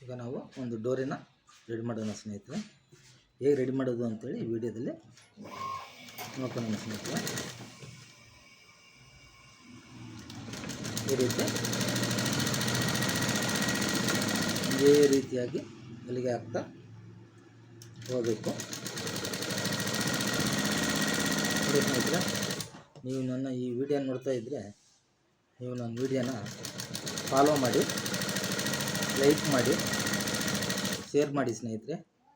ಈಗ ನಾವು ಒಂದು ಡೋರಿನ ರೆಡಿ ಮಾಡೋಣ ಸ್ನೇಹಿತರೆ. ಹೇಗೆ ರೆಡಿ ಮಾಡೋದು ಅಂತೇಳಿ ಈ ವಿಡಿಯೋದಲ್ಲಿ ನೋಡ್ಕೊಳ್ಳೋಣ ಸ್ನೇಹಿತರೆ. ಇದೇ ರೀತಿಯಾಗಿ ಹೊಲಿಗೆ ಹಾಕ್ತಾ ಹೋಗಬೇಕು. ನೋಡಿ ಸ್ನೇಹಿತರೆ, ನೀವು ನನ್ನ ಈ ವಿಡಿಯೋ ನೋಡ್ತಾ ಇದ್ದರೆ ನೀವು ನನ್ನ ವಿಡಿಯೋನ ಫಾಲೋ ಮಾಡಿ, ಲೈಕ್ ಮಾಡಿ, ಶೇರ್ ಮಾಡಿ ಸ್ನೇಹಿತರೆ.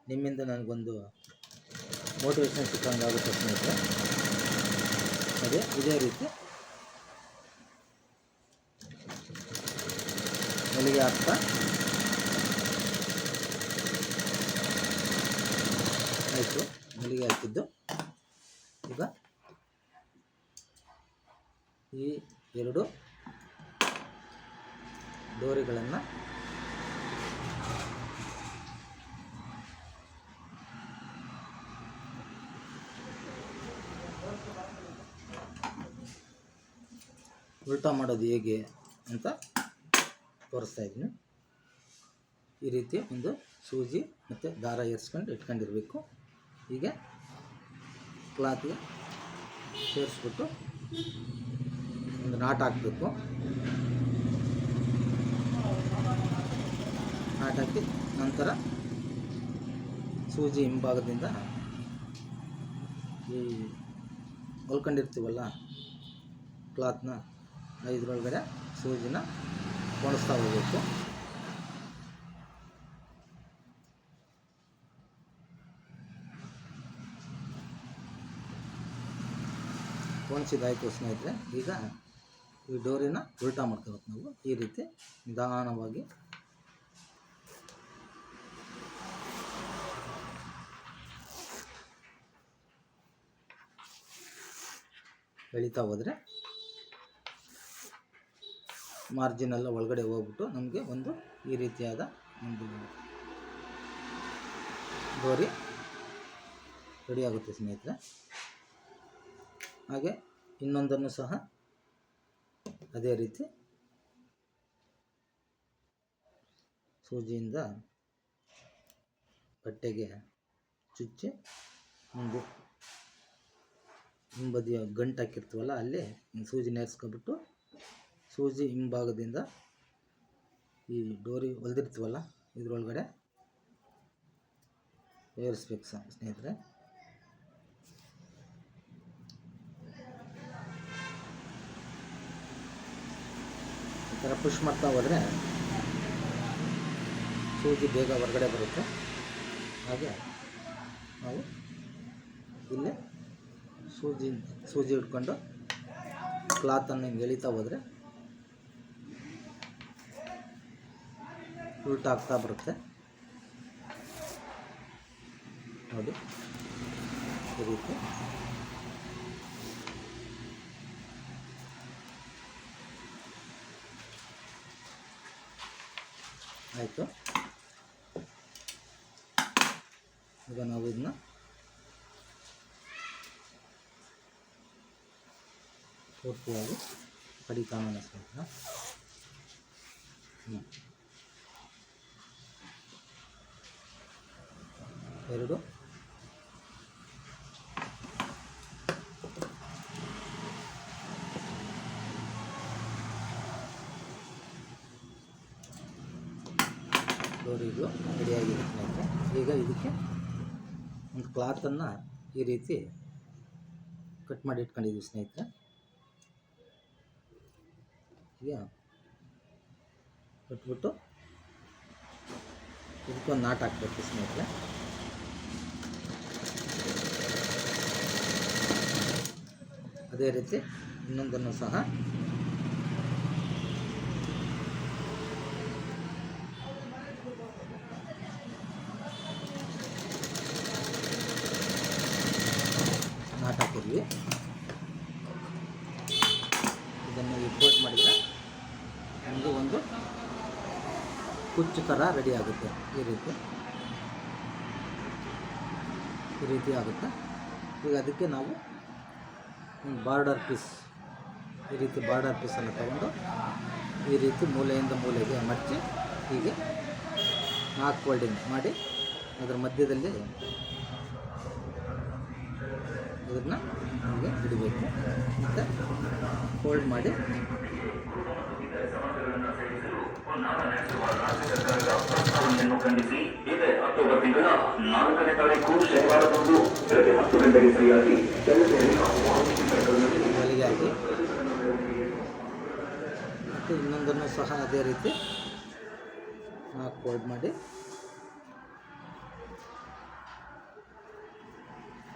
ನಿಮ್ಮಿಂದ ನನಗೊಂದು ಮೋಟಿವೇಶನ್ ಸಿಕ್ಕಂಗಾಗುತ್ತೆ ಸ್ನೇಹಿತರೆ. ಅದೇ ಇದೇ ರೀತಿ ಹೊಲಿಗೆ ಹಾಕ್ತಾ ಆಯಿತು. ಹೊಲಿಗೆ ಹಾಕಿದ್ದು ಈಗ ಈ ಎರಡು ಡೋರಿಗಳನ್ನು ಉಲ್ಟಾ ಮಾಡೋದು ಹೇಗೆ ಅಂತ ತೋರಿಸ್ತಾ ಇದ್ದೀನಿ. ಈ ರೀತಿ ಒಂದು ಸೂಜಿ ಮತ್ತು ದಾರ ಏರಿಸ್ಕೊಂಡು ಇಟ್ಕೊಂಡಿರಬೇಕು. ಹೀಗೆ ಕ್ಲಾತ್ಗೆ ಸೇರಿಸ್ಬಿಟ್ಟು ಒಂದು ನಾಟ್ ಹಾಕಬೇಕು. ನಾಟ್ ಹಾಕಿ ನಂತರ ಸೂಜಿ ಹಿಂಭಾಗದಿಂದ ಈ ಹೊಲ್ಕೊಂಡಿರ್ತೀವಲ್ಲ ಕ್ಲಾತ್ನ, ಇದರೊಳಗಡೆ ಸೂಜಿನ ಕೊಣಿಸ್ತಾ ಹೋಗಬೇಕು. ಕೊಣಿಸಿದಾಯಿತು ಸ್ನೇಹಿತರೆ. ಈಗ ಈ ಡೋರಿನ ಉಲ್ಟಾ ಮಾಡ್ಕೋಬೇಕು ನಾವು. ಈ ರೀತಿ ನಿಧಾನವಾಗಿ ಎಳಿತಾ ಹೋದರೆ ಮಾರ್ಜಿನೆಲ್ಲ ಒಳಗಡೆ ಹೋಗ್ಬಿಟ್ಟು ನಮಗೆ ಒಂದು ಈ ರೀತಿಯಾದ ಒಂದು ಡೋರಿ ರೆಡಿ ಆಗುತ್ತೆ ಸ್ನೇಹಿತರೆ. ಹಾಗೆ ಇನ್ನೊಂದನ್ನು ಸಹ ಅದೇ ರೀತಿ ಸೂಜಿಯಿಂದ ಬಟ್ಟೆಗೆ ಚುಚ್ಚಿ ಒಂದು ಹಿಂಬದಿಯ ಗಂಟು ಹಾಕಿರ್ತೀವಲ್ಲ ಅಲ್ಲಿ ಸೂಜಿ ನೇರಿಸ್ಕೊಬಿಟ್ಟು ಸೂಜಿ ಹಿಂಭಾಗದಿಂದ ಈ ಡೋರಿ ಹೊಲಿದಿರ್ತೀವಲ್ಲ ಇದರೊಳಗಡೆ ಏರಿಸ್ಬೇಕು ಸ್ನೇಹಿತರೆ. ಈ ಥರ ಪುಷ್ ಮಾಡ್ತಾ ಹೋದರೆ ಸೂಜಿ ಬೇಗ ಹೊರಗಡೆ ಬರುತ್ತೆ. ಹಾಗೆ ನಾವು ಇಲ್ಲೇ ಸೂಜಿ ಹಿಡ್ಕೊಂಡು ಕ್ಲಾತನ್ನು ಹಿಂಗೆ ಎಳಿತಾ ಹೋದರೆ ಉಲ್ಟಾ ಆಗ್ತಾ ಬರುತ್ತೆ. ನೋಡಿ ಈ ರೀತಿ ಆಯಿತು. ಈಗ ನಾವು ಇದನ್ನ ಪೂರ್ತಿಯಾಗಿ ಕಡಿತಾನ ಸ್ನೇಹಿತರೆ. ಎರಡು ಡೋರಿಗಳು ರೆಡಿಯಾಗಿದೆ ಸ್ನೇಹಿತರೆ. ಈಗ ಇದಕ್ಕೆ ಒಂದು ಕ್ಲಾತನ್ನು ಈ ರೀತಿ ಕಟ್ ಮಾಡಿ ಇಟ್ಕೊಂಡಿದ್ದೀವಿ ಸ್ನೇಹಿತರೆ. ಈಗ ಕಟ್ಬಿಟ್ಟು ಇದಕ್ಕೊಂದು ನಾಟ್ ಹಾಕಬೇಕು ಸ್ನೇಹಿತರೆ. ಅದೇ ರೀತಿ ಇನ್ನೊಂದನ್ನು ಸಹ ನಾಟ್ ಹಾಕಿದ್ವಿ. ಇದನ್ನು ಇಂಪೋರ್ಟ್ ಮಾಡಿದರೆ ನಮಗೆ ಒಂದು ಕುಚ್ಚು ಥರ ರೆಡಿ ಆಗುತ್ತೆ. ಈ ರೀತಿ ಆಗುತ್ತೆ. ಈಗ ಅದಕ್ಕೆ ನಾವು ಒಂದು ಬಾರ್ಡರ್ ಪೀಸ್, ಈ ರೀತಿ ಬಾರ್ಡರ್ ಪೀಸನ್ನು ತಗೊಂಡು ಈ ರೀತಿ ಮೂಲೆಯಿಂದ ಮೂಲೆಗೆ ಮಡಚಿ ಹೀಗೆ ನಾಲ್ಕು ಫೋಲ್ಡಿಂಗ್ ಮಾಡಿ ಅದರ ಮಧ್ಯದಲ್ಲಿ ಇದನ್ನು ನಮಗೆ ಇಡಬೇಕು. ಮತ್ತು ಫೋಲ್ಡ್ ಮಾಡಿ ಖಂಡಿಸಿ ಇದೇ ಅಕ್ಟೋಬರ್ ತಿಂಗಳ 4ನೇ ತಾರೀಕು ಶನಿವಾರದಂದು ಬೆಳಗ್ಗೆ 10 ಗಂಟೆಗೆ ಸರಿಯಾಗಿ ಹೊಲಿಗೆ ಹಾಕಿ ಮತ್ತು ಇನ್ನೊಂದನ್ನು ಸಹ ಅದೇ ರೀತಿ 4 ಫೋಲ್ಡ್ ಮಾಡಿ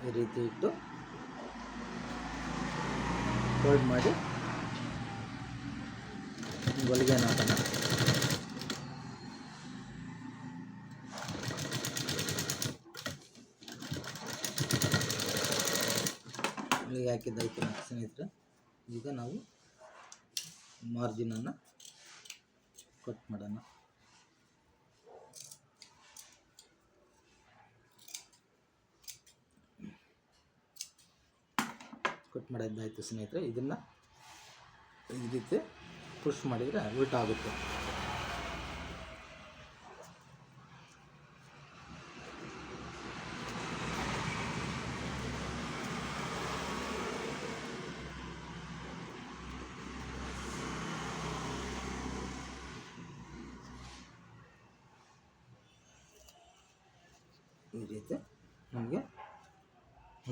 ಈ ರೀತಿ ಇಟ್ಟು ಫೋಲ್ಡ್ ಮಾಡಿ ಹೊಲಿಗೆ ಹಾಕೋಣ. ಹೊಲಿಗೆ ಹಾಕಿದ್ದಾಯ್ತು ಸ್ನೇಹಿತರೆ. ಈಗ ನಾವು ಮಾರ್ಜಿನನ್ನು ಕಟ್ ಮಾಡೋಣ. ಕಟ್ ಮಾಡಿದ್ದಾಯಿತು ಸ್ನೇಹಿತರೆ. ಇದನ್ನು ಈ ರೀತಿ ಪುಷ್ ಮಾಡಿದರೆ ಉಲ್ಟಾ ಆಗುತ್ತೆ. ಈ ರೀತಿ ನಮಗೆ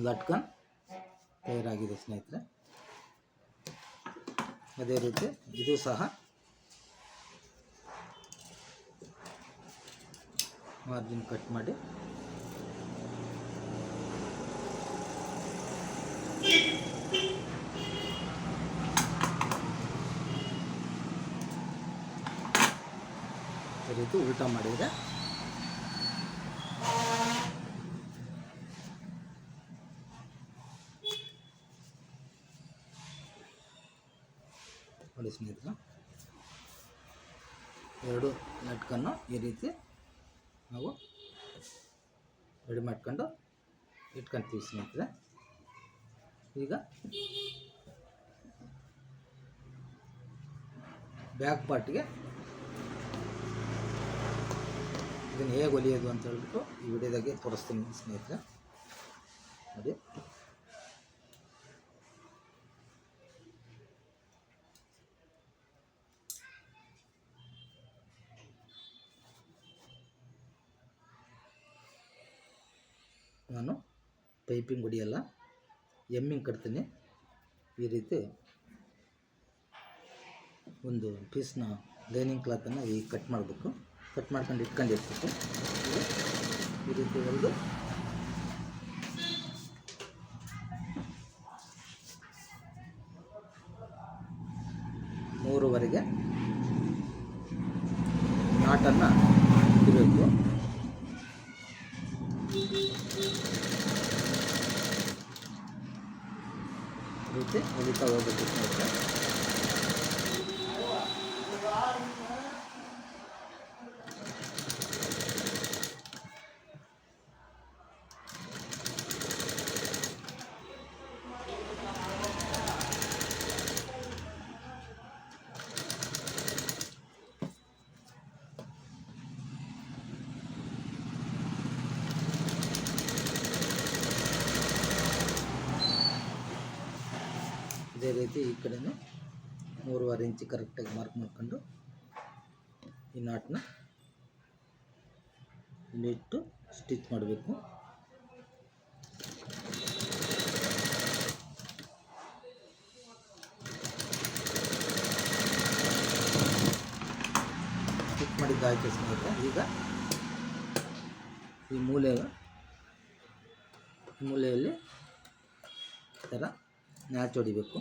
ಲಟ್ಕನ್ ತಯಾರಾಗಿದೆ ಸ್ನೇಹಿತರೆ. ಅದೇ ರೀತಿ ಇದು ಸಹ ಮಾರ್ಜಿನ್ ಕಟ್ ಮಾಡಿ ಈ ರೀತಿ ಉಲ್ಟಾ ಮಾಡಿದರೆ ನೋಡಿ ಸ್ನೇಹಿತರೆ. ಎರಡು ಲಟ್ಕನ್ನು ಈ ರೀತಿ ನಾವು ರೆಡಿ ಮಾಡ್ಕೊಂಡು ಇಟ್ಕೊತೀವಿ ಸ್ನೇಹಿತರೆ. ಈಗ ಬ್ಯಾಕ್ ಪಾರ್ಟ್ಗೆ ಇದನ್ನು ಹೇಗೆ ಹೊಲಿಯೋದು ಅಂತ ಹೇಳ್ಬಿಟ್ಟು ಈ ವಿಡಿಯೋದಾಗೆ ತೋರಿಸ್ತೀನಿ ಸ್ನೇಹಿತರೆ. ನೋಡಿ, ನಾನು ಪೈಪಿಂಗ್ ಹೊಡಿಯಲ್ಲ, ಎಮ್ಮಿಂಗ್ ಕಟ್ತೀನಿ. ಈ ರೀತಿ ಒಂದು ಪೀಸ್ನ ಲೈನಿಂಗ್ ಕ್ಲಾತನ್ನು ಈಗ ಕಟ್ ಮಾಡಬೇಕು. ಕಟ್ ಮಾಡ್ಕೊಂಡು ಇಟ್ಕೊಂಡಿರ್ಬೇಕು. ಈ ರೀತಿ ಹೊಲಿದು ಮೂರುವರೆಗೆ ನಾಟನ್ನು ಇಡಬೇಕು. ರೀತಿ ಹೊಲಿತಾ ಹೋಗಬೇಕು ಸ್ನೇಹಿತರೆ. ಇದೇ ರೀತಿ ಈ ಕಡೆನೂ 3.5 ಇಂಚ್ ಕರೆಕ್ಟಾಗಿ ಮಾರ್ಕ್ ಮಾಡ್ಕೊಂಡು ಈ ನಾಟನ್ನ ಇಲ್ಲಿಟ್ಟು ಸ್ಟಿಚ್ ಮಾಡಬೇಕು. ಸ್ಟಿಚ್ ಮಾಡಿದ್ದಾಯ್ತು ಸ್ನೇಹಿತರೆ. ಈಗ ಈ ಮೂಲೆಯಲ್ಲಿ ಈ ಥರ ನ್ಯಾಚ್ ಹೊಡಿಬೇಕು.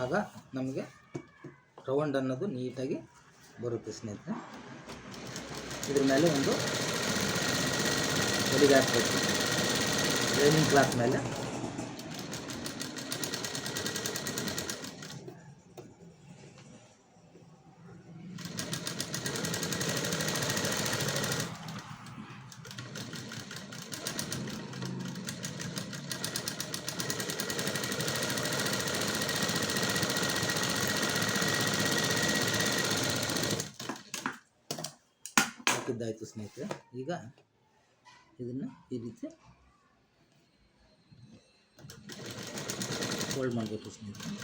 ಆಗ ನಮಗೆ ರೌಂಡ್ ಅನ್ನೋದು ನೀಟಾಗಿ ಬರುತ್ತೆ ಸ್ನೇಹಿತರೆ. ಇದ್ರ ಮೇಲೆ ಒಂದು ಹೊಲಿಗೆ ಹಾಕಬೇಕು ಲೈನಿಂಗ್ ಕ್ಲಾತ್ ಮೇಲೆ. ಆಯಿತು ಸ್ನೇಹಿತರೆ. ಈಗ ಇದನ್ನು ಈ ರೀತಿ ಫೋಲ್ಡ್ ಮಾಡಬೇಕು ಸ್ನೇಹಿತರೆ.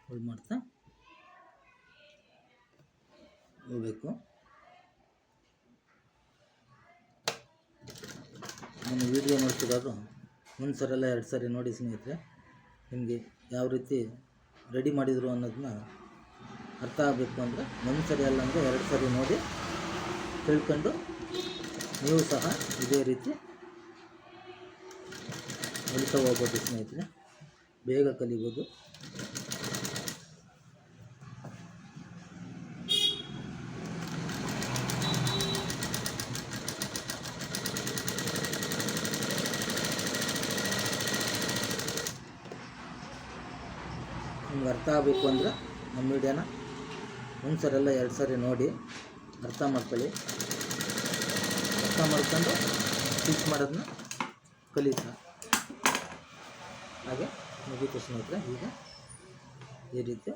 ಫೋಲ್ಡ್ ಮಾಡ್ತಾ ಹೋಗಬೇಕು. ನಾನು ವಿಡಿಯೋ ನೋಡ್ತಿರೋದು ಒಂದು ಸರಿ ಅಲ್ಲ 2 ಸರಿ ನೋಡಿ ಸ್ನೇಹಿತರೆ. ನಿಮಗೆ ಯಾವ ರೀತಿ ರೆಡಿ ಮಾಡಿದರು ಅನ್ನೋದನ್ನ ಅರ್ಥ ಆಗಬೇಕು ಅಂದರೆ 1 ಸರಿ ಅಲ್ಲ ಅಂದರೆ 2 ಸರಿ ನೋಡಿ ತಿಳ್ಕೊಂಡು ನೀವು ಸಹ ಇದೇ ರೀತಿ ಹೊಲಿತಾ ಹೋಗ್ಬೋದು ಸ್ನೇಹಿತರೆ. ಬೇಗ ಕಲಿಬೋದು. ನಿಮ್ಗೆ ಅರ್ಥ ಆಗಬೇಕು ಅಂದರೆ ನಮ್ಮ ವಿಡಿಯೋನ 1 ಸರಿ ಅಲ್ಲ 2 ಸರಿ ನೋಡಿ ಅರ್ಥ ಮಾಡ್ಕೊಳ್ಳಿ. ಅರ್ಥ ಮಾಡ್ಕೊಂಡು ಸ್ಟಿಚ್ ಮಾಡೋದನ್ನ ಕಲಿತಾ ಹಾಗೆ ಮುಗೀತು ಸ್ನೇಹಿತರೆ. ಈಗ ಈ ರೀತಿ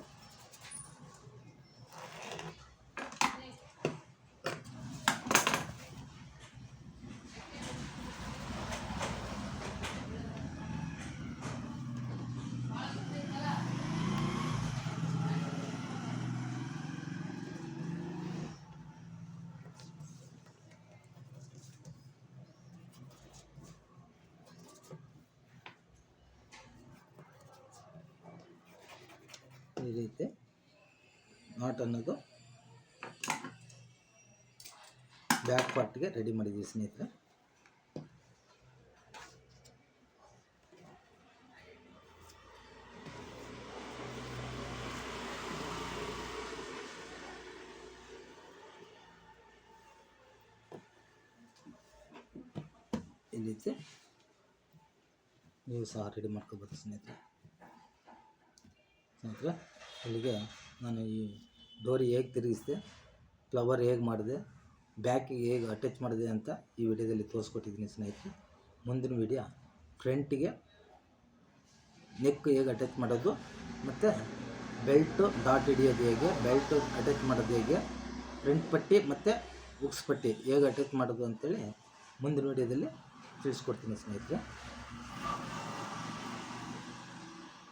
ನಾಟ್ ಅನ್ನೋದು ಬ್ಯಾಕ್ ಪಾರ್ಟ್ಗೆ ರೆಡಿ ಮಾಡಿದ್ದೀವಿ ಸ್ನೇಹಿತರೆ. ಈ ರೀತಿ ನೀವು ಸಹ ರೆಡಿ ಮಾಡ್ಕೋಬೋದು ಸ್ನೇಹಿತರೆ. ಇಲ್ಲಿಗೆ ನಾನು ಈ ಡೋರಿ ಹೇಗೆ ತಿರುಗಿಸಿದೆ, ಫ್ಲವರ್ ಹೇಗೆ ಮಾಡಿದೆ, ಬ್ಯಾಕಿಗೆ ಹೇಗೆ ಅಟ್ಯಾಚ್ ಮಾಡಿದೆ ಅಂತ ಈ ವಿಡಿಯೋದಲ್ಲಿ ತೋರಿಸ್ಕೊಟ್ಟಿದ್ದೀನಿ ಸ್ನೇಹಿತರೆ. ಮುಂದಿನ ವಿಡಿಯೋ ಫ್ರಂಟಿಗೆ ನೆಕ್ ಹೇಗೆ ಅಟ್ಯಾಚ್ ಮಾಡೋದು ಮತ್ತು ಬೆಲ್ಟು ಡಾಟ್ ಹಿಡಿಯೋದು ಹೇಗೆ, ಬೆಲ್ಟು ಅಟ್ಯಾಚ್ ಮಾಡೋದು ಹೇಗೆ, ಫ್ರಂಟ್ ಪಟ್ಟಿ ಮತ್ತು ಉಕ್ಸ್ ಪಟ್ಟಿ ಹೇಗೆ ಅಟ್ಯಾಚ್ ಮಾಡೋದು ಅಂತೇಳಿ ಮುಂದಿನ ವಿಡಿಯೋದಲ್ಲಿ ತಿಳಿಸ್ಕೊಡ್ತೀನಿ ಸ್ನೇಹಿತರೆ.